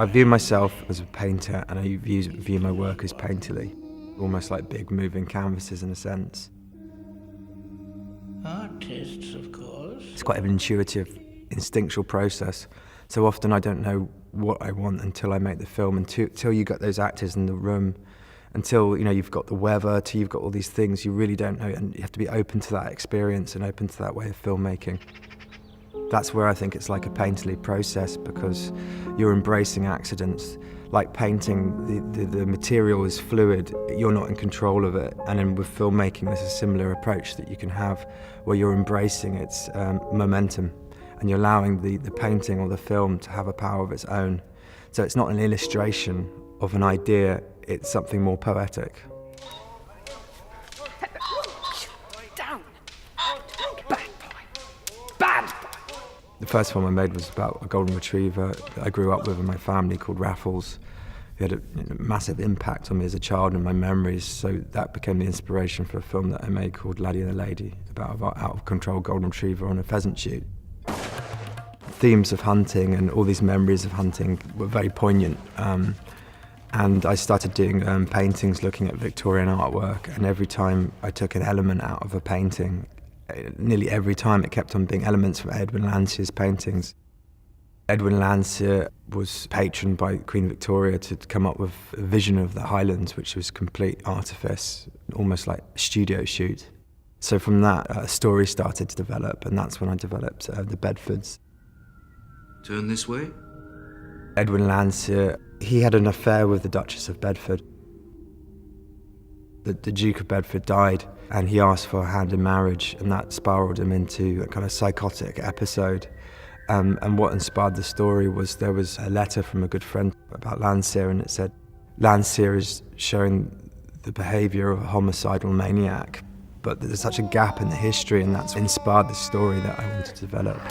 I view myself as a painter, and I view my work as painterly, almost like big moving canvases in a sense. Artists, of course. It's quite an intuitive, instinctual process. So often I don't know what I want until I make the film, until you got those actors in the room, until you've got the weather, till you've got all these things, you really don't know, and you have to be open to that experience and open to that way of filmmaking. That's where I think it's like a painterly process, because you're embracing accidents. Like painting, the material is fluid, you're not in control of it. And then with filmmaking, there's a similar approach that you can have where you're embracing its momentum, and you're allowing the painting or the film to have a power of its own. So it's not an illustration of an idea, it's something more poetic. The first film I made was about a golden retriever that I grew up with in my family called Raffles. He had a massive impact on me as a child and my memories, so that became the inspiration for a film that I made called Laddie and the Lady, about an out-of-control golden retriever on a pheasant shoot. Themes of hunting and all these memories of hunting were very poignant, and I started doing paintings looking at Victorian artwork, and every time I took an element out of a painting, nearly every time it kept on being elements from Edwin Landseer's paintings. Edwin Landseer was patroned by Queen Victoria to come up with a vision of the Highlands, which was complete artifice, almost like a studio shoot. So from that, a story started to develop, and that's when I developed the Bedfords. Turn this way? Edwin Landseer, he had an affair with the Duchess of Bedford. The Duke of Bedford died, and he asked for her hand in marriage, and that spiraled him into a kind of psychotic episode. And what inspired the story was there was a letter from a good friend about Landseer, and it said, Landseer is showing the behaviour of a homicidal maniac, but there's such a gap in the history, and that's inspired the story that I wanted to develop.